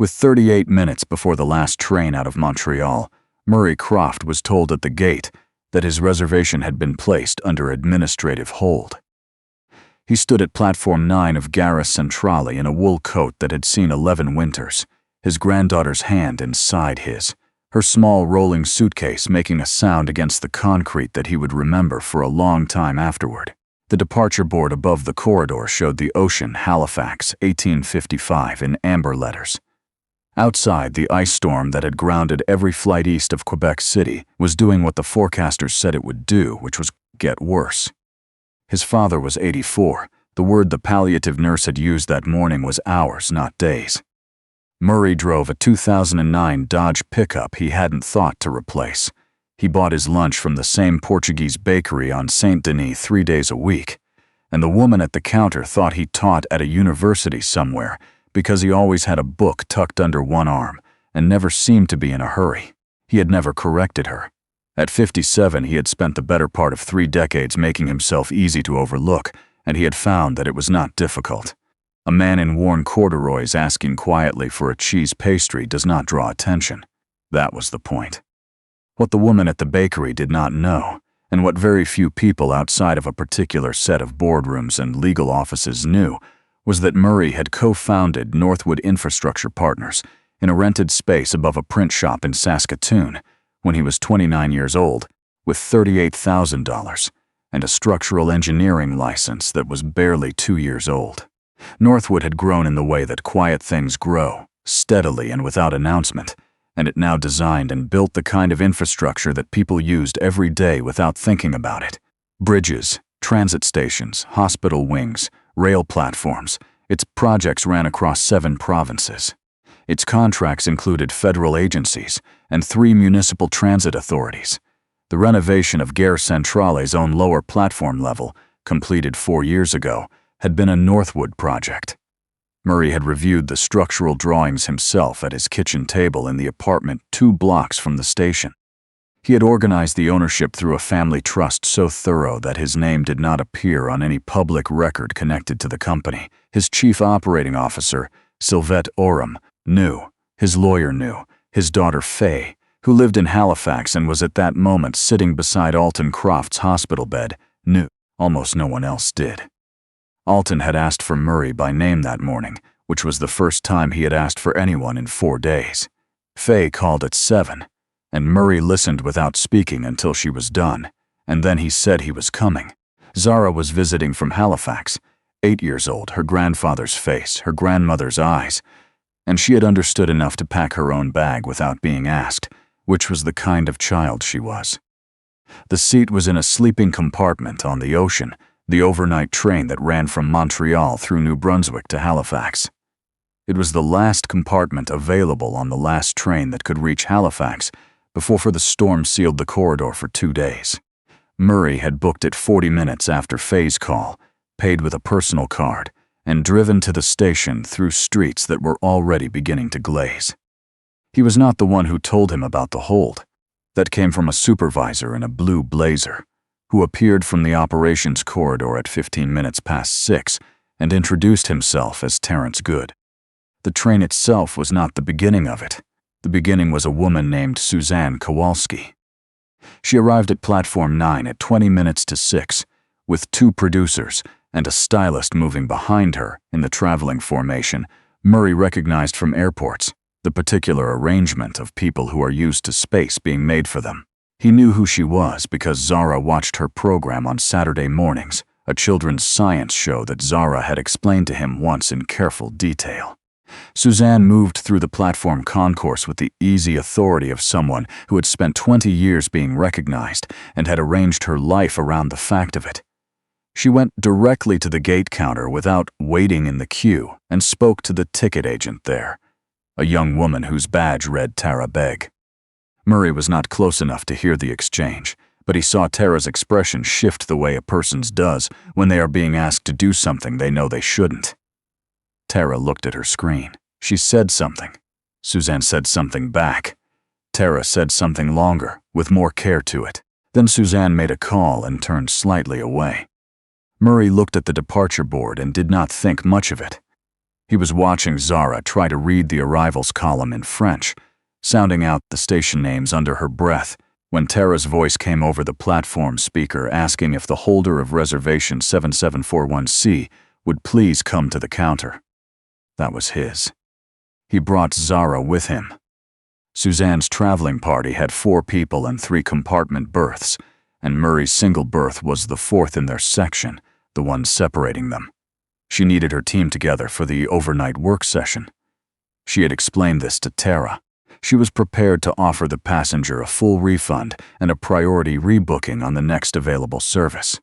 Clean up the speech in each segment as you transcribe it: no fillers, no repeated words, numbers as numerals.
With 38 minutes before the last train out of Montreal, Murray Croft was told at the gate that his reservation had been placed under administrative hold. He stood at platform 9 of Gare Centrale in a wool coat that had seen 11 winters, his granddaughter's hand inside his, her small rolling suitcase making a sound against the concrete that he would remember for a long time afterward. The departure board above the corridor showed the ocean Halifax, 1855 in amber letters. Outside, the ice storm that had grounded every flight east of Quebec City was doing what the forecasters said it would do, which was get worse. His father was 84. The word the palliative nurse had used that morning was hours, not days. Murray drove a 2009 Dodge pickup he hadn't thought to replace. He bought his lunch from the same Portuguese bakery on Saint Denis 3 days a week, and the woman at the counter thought he taught at a university somewhere because he always had a book tucked under one arm and never seemed to be in a hurry. He had never corrected her. At 57, he had spent the better part of 3 decades making himself easy to overlook, and he had found that it was not difficult. A man in worn corduroys asking quietly for a cheese pastry does not draw attention. That was the point. What the woman at the bakery did not know, and what very few people outside of a particular set of boardrooms and legal offices knew, was that Murray had co-founded Northwood Infrastructure Partners in a rented space above a print shop in Saskatoon when he was 29 years old, with $38,000 and a structural engineering license that was barely 2 years old. Northwood had grown in the way that quiet things grow, steadily and without announcement, and it now designed and built the kind of infrastructure that people used every day without thinking about it. Bridges, transit stations, hospital wings, rail platforms. Its projects ran across 7 provinces. Its contracts included federal agencies and 3 municipal transit authorities. The renovation of Gare Centrale's own lower platform level, completed 4 years ago, had been a Northwood project. Murray had reviewed the structural drawings himself at his kitchen table in the apartment 2 blocks from the station. He had organized the ownership through a family trust so thorough that his name did not appear on any public record connected to the company. His chief operating officer, Sylvette Oram, knew. His lawyer knew. His daughter Faye, who lived in Halifax and was at that moment sitting beside Alton Croft's hospital bed, knew. Almost no one else did. Alton had asked for Murray by name that morning, which was the first time he had asked for anyone in 4 days. Faye called at 7, and Murray listened without speaking until she was done, and then he said he was coming. Zara was visiting from Halifax, 8 years old, her grandfather's face, her grandmother's eyes, and she had understood enough to pack her own bag without being asked, which was the kind of child she was. The seat was in a sleeping compartment on the ocean, the overnight train that ran from Montreal through New Brunswick to Halifax. It was the last compartment available on the last train that could reach Halifax before the storm sealed the corridor for 2 days. Murray had booked it 40 minutes after Faye's call, paid with a personal card, and driven to the station through streets that were already beginning to glaze. He was not the one who told him about the hold. That came from a supervisor in a blue blazer, who appeared from the operations corridor at 15 minutes past 6 and introduced himself as Terence Good. The train itself was not the beginning of it. The beginning was a woman named Suzanne Kowalski. She arrived at platform 9 at 20 minutes to 6, with 2 producers and a stylist moving behind her in the traveling formation Murray recognized from airports, the particular arrangement of people who are used to space being made for them. He knew who she was because Zara watched her program on Saturday mornings, a children's science show that Zara had explained to him once in careful detail. Suzanne moved through the platform concourse with the easy authority of someone who had spent 20 years being recognized and had arranged her life around the fact of it. She went directly to the gate counter without waiting in the queue and spoke to the ticket agent there, a young woman whose badge read Tara Begg. Murray was not close enough to hear the exchange, but he saw Tara's expression shift the way a person's does when they are being asked to do something they know they shouldn't. Tara looked at her screen. She said something. Suzanne said something back. Tara said something longer, with more care to it. Then Suzanne made a call and turned slightly away. Murray looked at the departure board and did not think much of it. He was watching Zara try to read the arrivals column in French, sounding out the station names under her breath, when Tara's voice came over the platform speaker asking if the holder of reservation 7741C would please come to the counter. That was his. He brought Zara with him. Suzanne's traveling party had 4 people and 3 compartment berths, and Murray's single berth was the 4th in their section, the one separating them. She needed her team together for the overnight work session. She had explained this to Tara. She was prepared to offer the passenger a full refund and a priority rebooking on the next available service.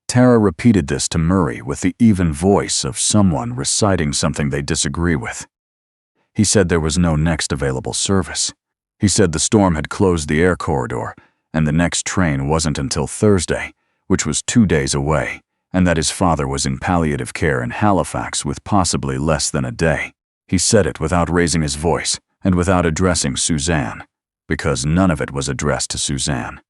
Tara repeated this to Murray with the even voice of someone reciting something they disagree with. He said there was no next available service. He said the storm had closed the air corridor, and the next train wasn't until Thursday, which was 2 days away, and that his father was in palliative care in Halifax with possibly less than a day. He said it without raising his voice and without addressing Suzanne, because none of it was addressed to Suzanne.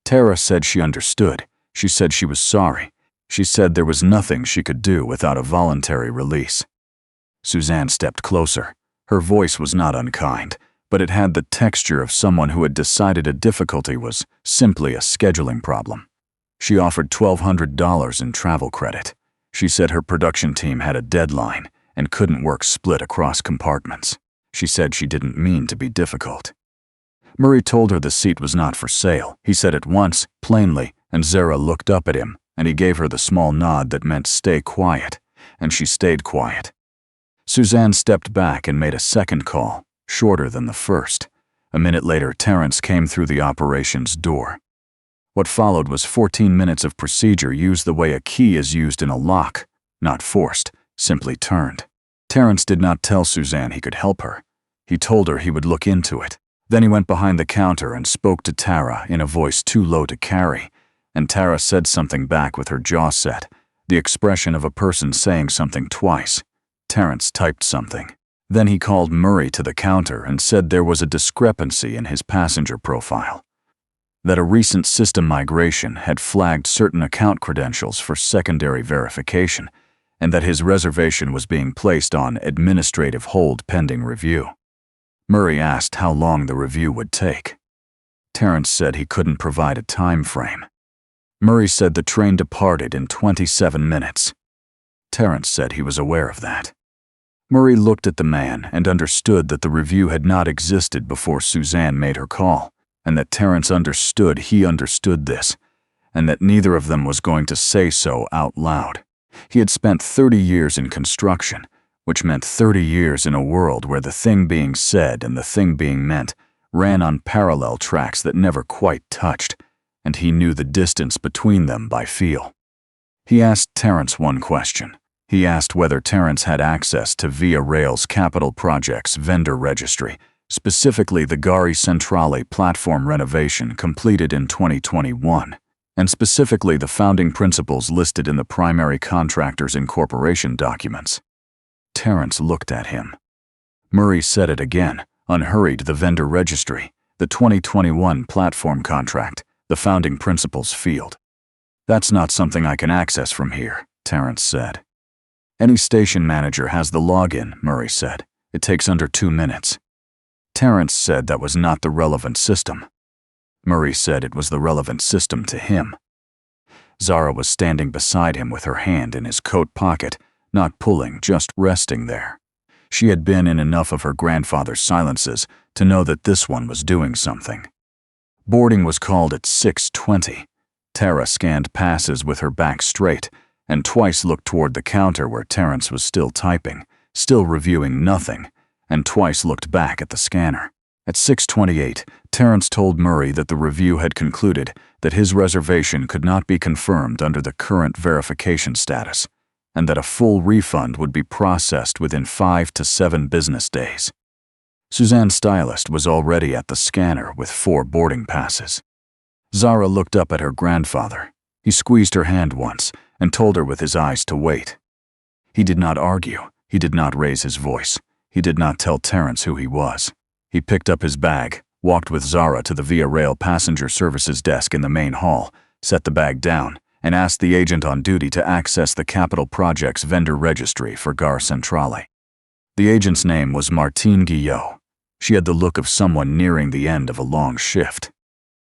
Tara said she understood. She said she was sorry. She said there was nothing she could do without a voluntary release. Suzanne stepped closer. Her voice was not unkind, but it had the texture of someone who had decided a difficulty was simply a scheduling problem. She offered $1,200 in travel credit. She said her production team had a deadline and couldn't work split across compartments. She said she didn't mean to be difficult. Murray told her the seat was not for sale. He said it once, plainly, and Zara looked up at him, and he gave her the small nod that meant stay quiet, and she stayed quiet. Suzanne stepped back and made a second call, shorter than the first. A minute later, Terence came through the operations door. What followed was 14 minutes of procedure used the way a key is used in a lock, not forced, simply turned. Terence did not tell Suzanne he could help her. He told her he would look into it. Then he went behind the counter and spoke to Tara in a voice too low to carry, and Tara said something back with her jaw set, the expression of a person saying something twice. Terence typed something. Then he called Murray to the counter and said there was a discrepancy in his passenger profile, that a recent system migration had flagged certain account credentials for secondary verification, and that his reservation was being placed on administrative hold pending review. Murray asked how long the review would take. Terence said he couldn't provide a time frame. Murray said the train departed in 27 minutes. Terence said he was aware of that. Murray looked at the man and understood that the review had not existed before Suzanne made her call, and that Terence understood he understood this, and that neither of them was going to say so out loud. He had spent 30 years in construction, which meant 30 years in a world where the thing being said and the thing being meant ran on parallel tracks that never quite touched, and he knew the distance between them by feel. He asked Terence one question. He asked whether Terence had access to Via Rail's Capital Projects vendor registry, specifically the Gare Centrale platform renovation completed in 2021, and specifically the founding principles listed in the primary contractor's incorporation documents. Terence looked at him. Murray said it again, unhurried: the vendor registry, the 2021 platform contract, the founding principles field. That's not something I can access from here, Terence said. Any station manager has the login, Murray said. It takes under 2 minutes. Terence said that was not the relevant system. Murray said it was the relevant system to him. Zara was standing beside him with her hand in his coat pocket, not pulling, just resting there. She had been in enough of her grandfather's silences to know that this one was doing something. Boarding was called at 6:20. Tara scanned passes with her back straight, and twice looked toward the counter where Terence was still typing, still reviewing nothing, and twice looked back at the scanner. At 6:28, Terence told Murray that the review had concluded that his reservation could not be confirmed under the current verification status, and that a full refund would be processed within 5 to 7 business days. Suzanne's stylist was already at the scanner with 4 boarding passes. Zara looked up at her grandfather. He squeezed her hand once and told her with his eyes to wait. He did not argue. He did not raise his voice. He did not tell Terence who he was. He picked up his bag, walked with Zara to the Via Rail passenger services desk in the main hall, set the bag down, and asked the agent on duty to access the capital project's vendor registry for Gare Centrale. The agent's name was Martine Guillot. She had the look of someone nearing the end of a long shift.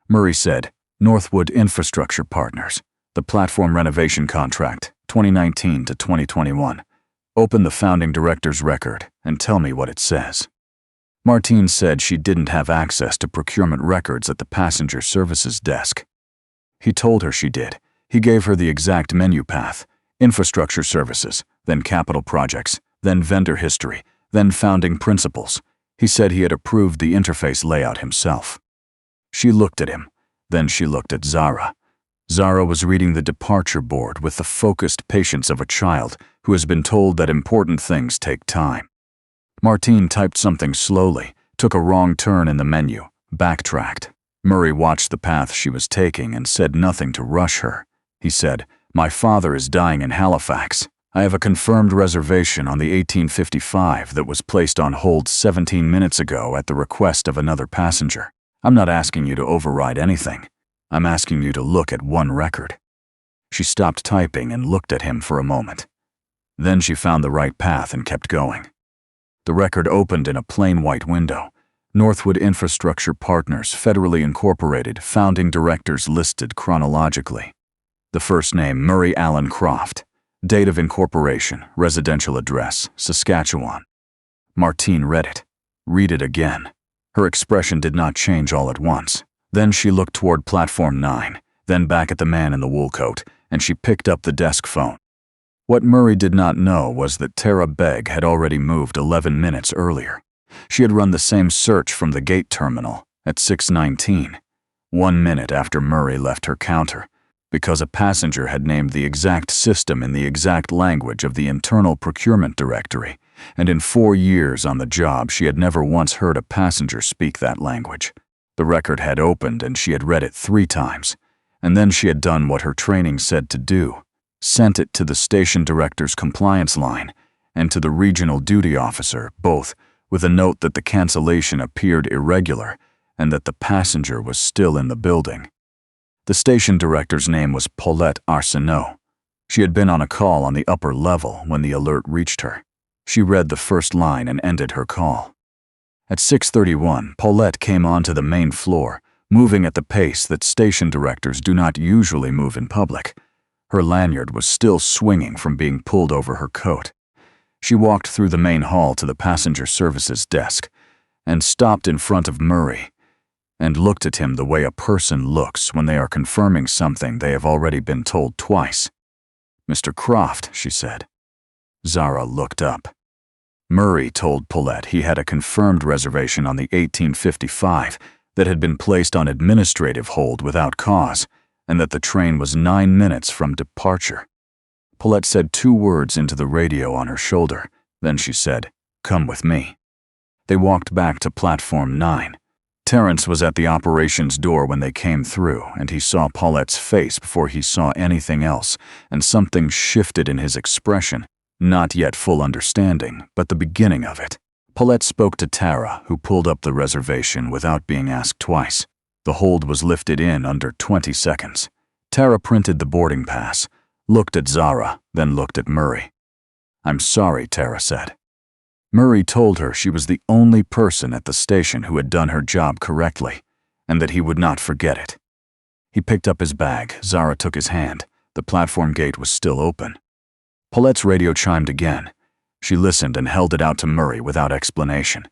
Murray said, "Northwood Infrastructure Partners, the platform renovation contract, 2019 to 2021. Open the founding director's record and tell me what it says." Martine said she didn't have access to procurement records at the passenger services desk. He told her she did. He gave her the exact menu path: infrastructure services, then capital projects, then vendor history, then founding principles. He said he had approved the interface layout himself. She looked at him. Then she looked at Zara. Zara was reading the departure board with the focused patience of a child who has been told that important things take time. Martine typed something slowly, took a wrong turn in the menu, backtracked. Murray watched the path she was taking and said nothing to rush her. He said, "My father is dying in Halifax. I have a confirmed reservation on the 1855 that was placed on hold 17 minutes ago at the request of another passenger. I'm not asking you to override anything. I'm asking you to look at one record." She stopped typing and looked at him for a moment. Then she found the right path and kept going. The record opened in a plain white window. Northwood Infrastructure Partners, federally incorporated, founding directors listed chronologically. The first name, Murray Allen Croft. Date of incorporation, residential address, Saskatchewan. Martine read it. Read it again. Her expression did not change all at once. Then she looked toward platform 9, then back at the man in the wool coat, and she picked up the desk phone. What Murray did not know was that Tara Begg had already moved 11 minutes earlier. She had run the same search from the gate terminal at 6:19, 1 minute after Murray left her counter, because a passenger had named the exact system in the exact language of the internal procurement directory, and in 4 years on the job she had never once heard a passenger speak that language. The record had opened and she had read it 3 times, and then she had done what her training said to do, sent it to the station director's compliance line and to the regional duty officer, both with a note that the cancellation appeared irregular and that the passenger was still in the building. The station director's name was Paulette Arsenault. She had been on a call on the upper level when the alert reached her. She read the first line and ended her call. At 6:31, Paulette came onto the main floor, moving at the pace that station directors do not usually move in public. Her lanyard was still swinging from being pulled over her coat. She walked through the main hall to the passenger services desk and stopped in front of Murray and looked at him the way a person looks when they are confirming something they have already been told twice. "Mr. Croft," she said. Zara looked up. Murray told Paulette he had a confirmed reservation on the 1855 that had been placed on administrative hold without cause, and that the train was 9 minutes from departure. Paulette said 2 words into the radio on her shoulder. Then she said, "Come with me." They walked back to platform 9. Terence was at the operations door when they came through, and he saw Paulette's face before he saw anything else, and something shifted in his expression, not yet full understanding, but the beginning of it. Paulette spoke to Tara, who pulled up the reservation without being asked twice. The hold was lifted in under 20 seconds. Tara printed the boarding pass, looked at Zara, then looked at Murray. "I'm sorry," Tara said. Murray told her she was the only person at the station who had done her job correctly, and that he would not forget it. He picked up his bag. Zara took his hand. The platform gate was still open. Paulette's radio chimed again. She listened and held it out to Murray without explanation.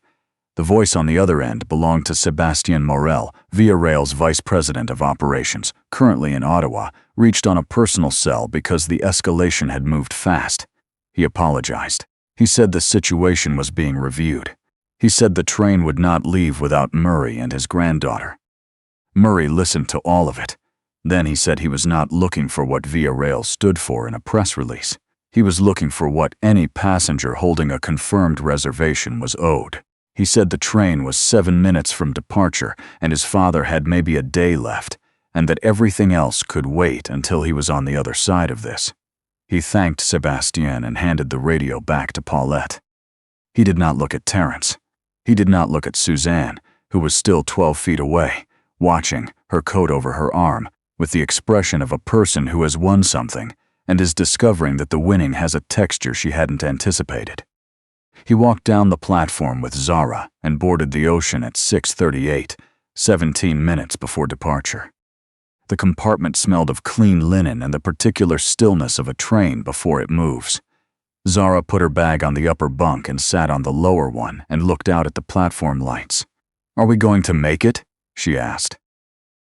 The voice on the other end belonged to Sébastien Morel, Via Rail's vice president of operations, currently in Ottawa, reached on a personal cell because the escalation had moved fast. He apologized. He said the situation was being reviewed. He said the train would not leave without Murray and his granddaughter. Murray listened to all of it. Then he said he was not looking for what Via Rail stood for in a press release. He was looking for what any passenger holding a confirmed reservation was owed. He said the train was 7 minutes from departure and his father had maybe a day left, and that everything else could wait until he was on the other side of this. He thanked Sébastien and handed the radio back to Paulette. He did not look at Terence. He did not look at Suzanne, who was still 12 feet away, watching, her coat over her arm, with the expression of a person who has won something and is discovering that the winning has a texture she hadn't anticipated. He walked down the platform with Zara and boarded the Ocean at 6:38, 17 minutes before departure. The compartment smelled of clean linen and the particular stillness of a train before it moves. Zara put her bag on the upper bunk and sat on the lower one and looked out at the platform lights. "Are we going to make it?" she asked.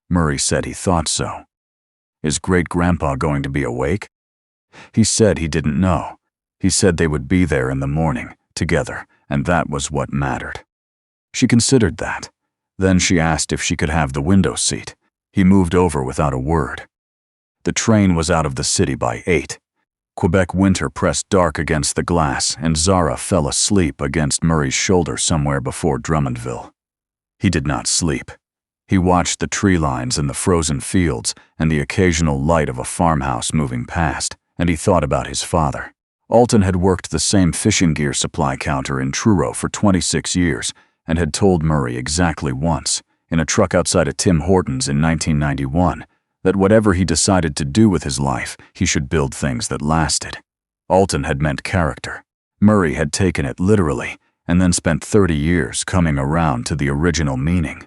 Murray said he thought so. Is great-grandpa going to be awake? He said he didn't know. He said they would be there in the morning, together, and that was what mattered. She considered that. Then she asked if she could have the window seat. He moved over without a word. The train was out of the city by 8. Quebec winter pressed dark against the glass, and Zara fell asleep against Murray's shoulder somewhere before Drummondville. He did not sleep. He watched the tree lines and the frozen fields and the occasional light of a farmhouse moving past, and he thought about his father. Alton had worked the same fishing gear supply counter in Truro for 26 years and had told Murray exactly once, in a truck outside of Tim Hortons in 1991, that whatever he decided to do with his life, he should build things that lasted. Alton had meant character. Murray had taken it literally and then spent 30 years coming around to the original meaning.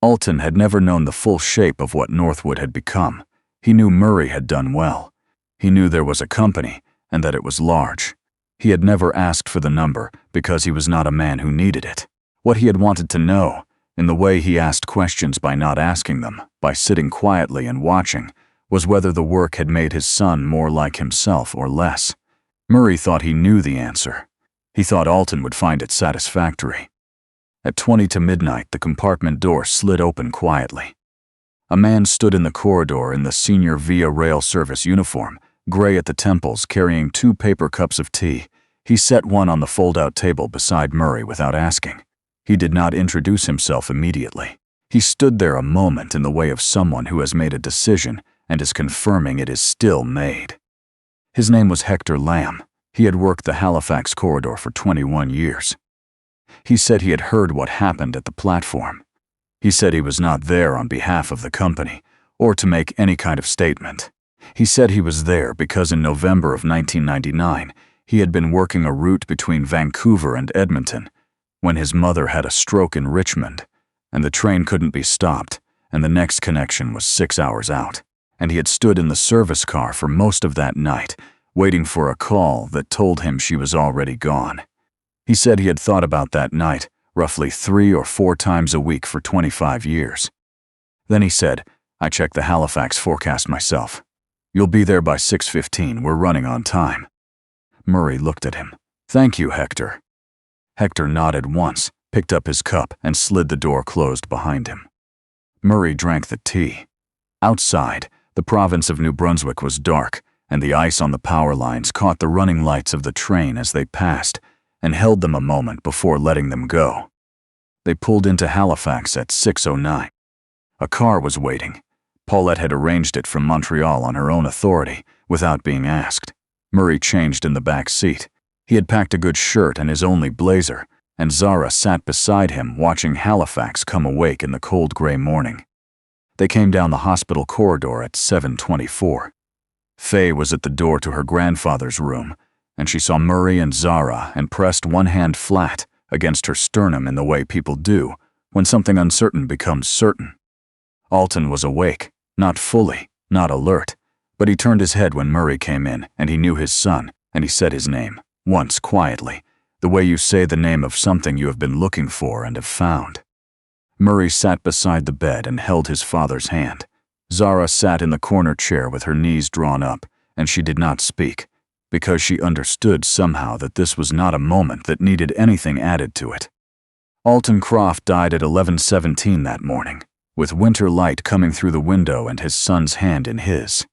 Alton had never known the full shape of what Northwood had become. He knew Murray had done well. He knew there was a company and that it was large. He had never asked for the number because he was not a man who needed it. What he had wanted to know, in the way he asked questions by not asking them, by sitting quietly and watching, was whether the work had made his son more like himself or less. Murray thought he knew the answer. He thought Alton would find it satisfactory. At 20 to midnight, the compartment door slid open quietly. A man stood in the corridor in the senior Via Rail Service uniform, gray at the temples, carrying 2 paper cups of tea. He set one on the fold-out table beside Murray without asking. He did not introduce himself immediately. He stood there a moment in the way of someone who has made a decision and is confirming it is still made. His name was Hector Lamb. He had worked the Halifax corridor for 21 years. He said he had heard what happened at the platform. He said he was not there on behalf of the company or to make any kind of statement. He said he was there because in November of 1999, he had been working a route between Vancouver and Edmonton when his mother had a stroke in Richmond, and the train couldn't be stopped, and the next connection was 6 hours out, and he had stood in the service car for most of that night, waiting for a call that told him she was already gone. He said he had thought about that night roughly 3 or 4 times a week for 25 years. Then he said, "I checked the Halifax forecast myself. You'll be there by 6:15, we're running on time." Murray looked at him. "Thank you, Hector." Hector nodded once, picked up his cup, and slid the door closed behind him. Murray drank the tea. Outside, the province of New Brunswick was dark, and the ice on the power lines caught the running lights of the train as they passed, and held them a moment before letting them go. They pulled into Halifax at 6:09. A car was waiting. Paulette had arranged it from Montreal on her own authority, without being asked. Murray changed in the back seat. He had packed a good shirt and his only blazer, and Zara sat beside him watching Halifax come awake in the cold gray morning. They came down the hospital corridor at 7:24. Faye was at the door to her grandfather's room, and she saw Murray and Zara and pressed one hand flat against her sternum in the way people do when something uncertain becomes certain. Alton was awake, not fully, not alert, but he turned his head when Murray came in, and he knew his son, and he said his name, once quietly, the way you say the name of something you have been looking for and have found. Murray sat beside the bed and held his father's hand. Zara sat in the corner chair with her knees drawn up, and she did not speak, because she understood somehow that this was not a moment that needed anything added to it. Alton Croft died at 11:17 that morning, with winter light coming through the window and his son's hand in his.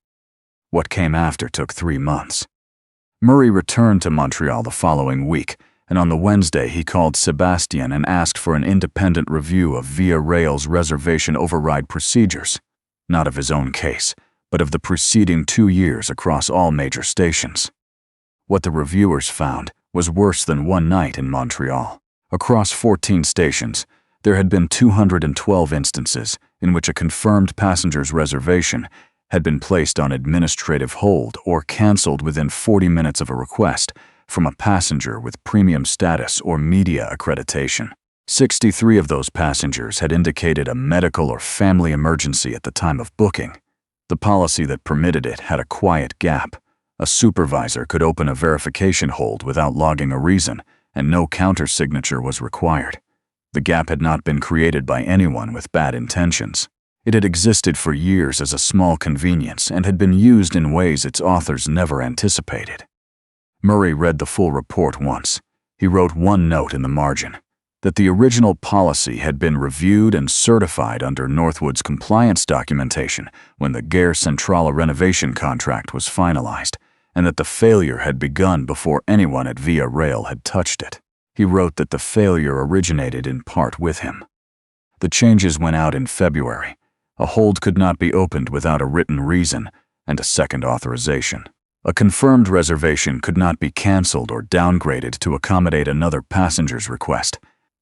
What came after took 3 months. Murray returned to Montreal the following week, and on the Wednesday he called Sébastien and asked for an independent review of Via Rail's reservation override procedures, not of his own case, but of the preceding 2 years across all major stations. What the reviewers found was worse than one night in Montreal. Across 14 stations, there had been 212 instances, in which a confirmed passenger's reservation had been placed on administrative hold or canceled within 40 minutes of a request from a passenger with premium status or media accreditation. 63 of those passengers had indicated a medical or family emergency at the time of booking. The policy that permitted it had a quiet gap. A supervisor could open a verification hold without logging a reason, and no counter-signature was required. The gap had not been created by anyone with bad intentions. It had existed for years as a small convenience and had been used in ways its authors never anticipated. Murray read the full report once. He wrote one note in the margin, that the original policy had been reviewed and certified under Northwood's compliance documentation when the Gare Centrale renovation contract was finalized, and that the failure had begun before anyone at Via Rail had touched it. He wrote that the failure originated in part with him. The changes went out in February. A hold could not be opened without a written reason and a second authorization. A confirmed reservation could not be canceled or downgraded to accommodate another passenger's request.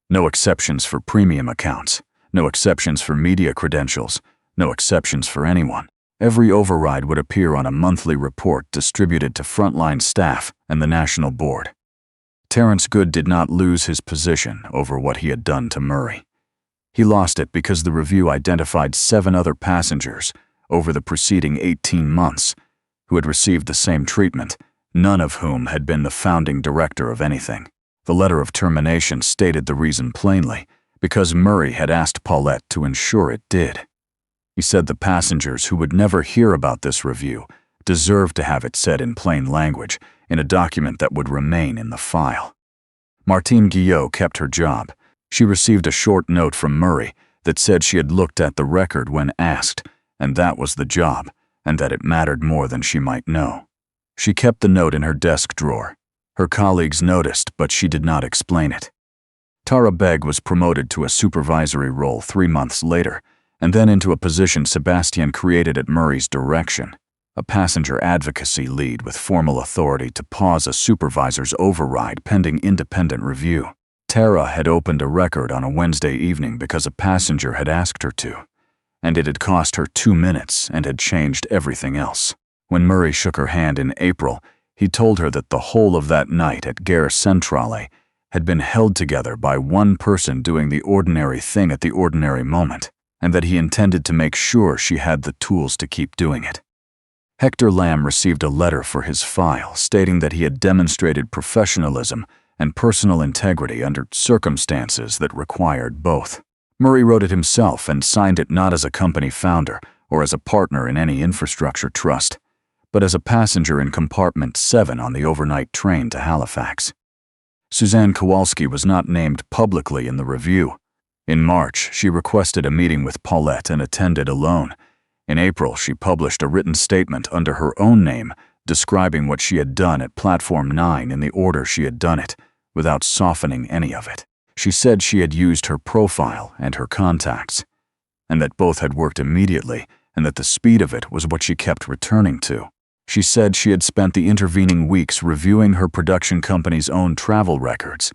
No exceptions for premium accounts, no exceptions for media credentials, no exceptions for anyone. Every override would appear on a monthly report distributed to frontline staff and the National Board. Terence Good did not lose his position over what he had done to Murray. He lost it because the review identified 7 other passengers over the preceding 18 months who had received the same treatment, none of whom had been the founding director of anything. The letter of termination stated the reason plainly, because Murray had asked Paulette to ensure it did. He said the passengers who would never hear about this review deserved to have it said in plain language in a document that would remain in the file. Martine Guillot kept her job. She received a short note from Murray that said she had looked at the record when asked, and that was the job, and that it mattered more than she might know. She kept the note in her desk drawer. Her colleagues noticed, but she did not explain it. Tara Begg was promoted to a supervisory role 3 months later, and then into a position Sebastian created at Murray's direction, a passenger advocacy lead with formal authority to pause a supervisor's override pending independent review. Tara had opened a record on a Wednesday evening because a passenger had asked her to, and it had cost her 2 minutes and had changed everything else. When Murray shook her hand in April, he told her that the whole of that night at Gare Centrale had been held together by one person doing the ordinary thing at the ordinary moment, and that he intended to make sure she had the tools to keep doing it. Hector Lamb received a letter for his file stating that he had demonstrated professionalism and personal integrity under circumstances that required both. Murray wrote it himself and signed it not as a company founder or as a partner in any infrastructure trust, but as a passenger in compartment 7 on the overnight train to Halifax. Suzanne Kowalski was not named publicly in the review. In March, she requested a meeting with Paulette and attended alone. In April, she published a written statement under her own name describing what she had done at Platform 9 in the order she had done it, without softening any of it. She said she had used her profile and her contacts, and that both had worked immediately, and that the speed of it was what she kept returning to. She said she had spent the intervening weeks reviewing her production company's own travel records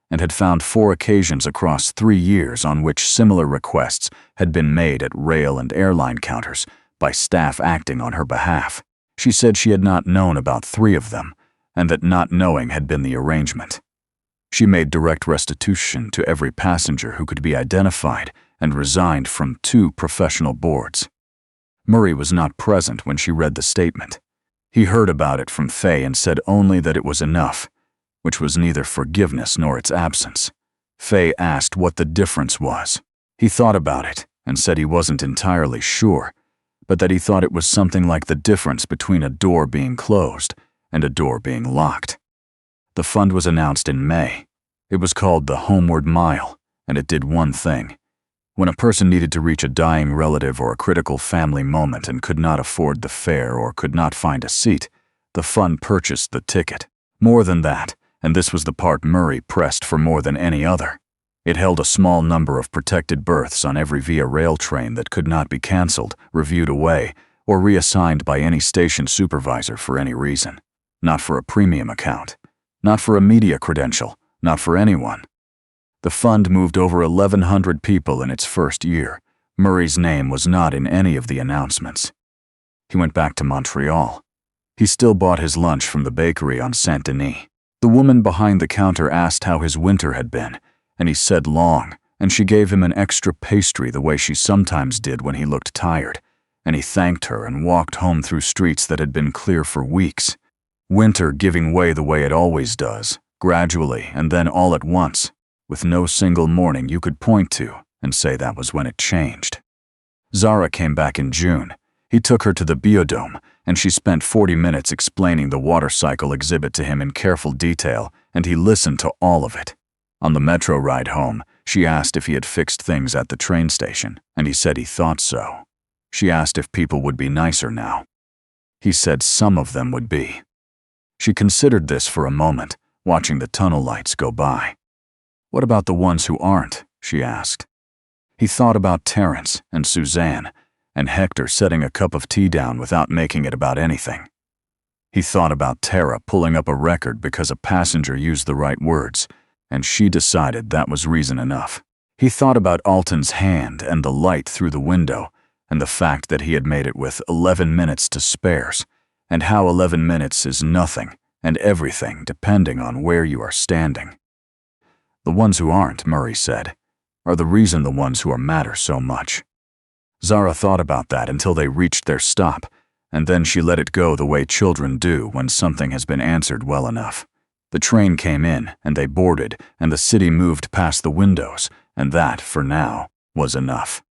and had found 4 occasions across 3 years on which similar requests had been made at rail and airline counters by staff acting on her behalf. She said she had not known about 3 of them, and that not knowing had been the arrangement. She made direct restitution to every passenger who could be identified and resigned from 2 professional boards. Murray was not present when she read the statement. He heard about it from Faye and said only that it was enough, which was neither forgiveness nor its absence. Faye asked what the difference was. He thought about it and said he wasn't entirely sure, but that he thought it was something like the difference between a door being closed and a door being locked. The fund was announced in May. It was called the Homeward Mile, and it did one thing. When a person needed to reach a dying relative or a critical family moment and could not afford the fare or could not find a seat, the fund purchased the ticket. More than that, and this was the part Murray pressed for more than any other, it held a small number of protected berths on every Via Rail train that could not be canceled, reviewed away, or reassigned by any station supervisor for any reason. Not for a premium account, not for a media credential, not for anyone. The fund moved over 1,100 people in its first year, Murray's name was not in any of the announcements. He went back to Montreal. He still bought his lunch from the bakery on Saint-Denis. The woman behind the counter asked how his winter had been, and he said long, and she gave him an extra pastry the way she sometimes did when he looked tired, and he thanked her and walked home through streets that had been clear for weeks. Winter giving way the way it always does, gradually and then all at once, with no single morning you could point to and say that was when it changed. Zara came back in June. He took her to the Biodome, and she spent 40 minutes explaining the water cycle exhibit to him in careful detail, and he listened to all of it. On the metro ride home, she asked if he had fixed things at the train station, and he said he thought so. She asked if people would be nicer now. He said some of them would be. She considered this for a moment, watching the tunnel lights go by. What about the ones who aren't? She asked. He thought about Terence and Suzanne, and Hector setting a cup of tea down without making it about anything. He thought about Tara pulling up a record because a passenger used the right words, and she decided that was reason enough. He thought about Alton's hand and the light through the window, and the fact that he had made it with 11 minutes to spares, and how 11 minutes is nothing and everything depending on where you are standing. The ones who aren't, Murray said, are the reason the ones who are matter so much. Zara thought about that until they reached their stop, and then she let it go the way children do when something has been answered well enough. The train came in, and they boarded, and the city moved past the windows, and that, for now, was enough.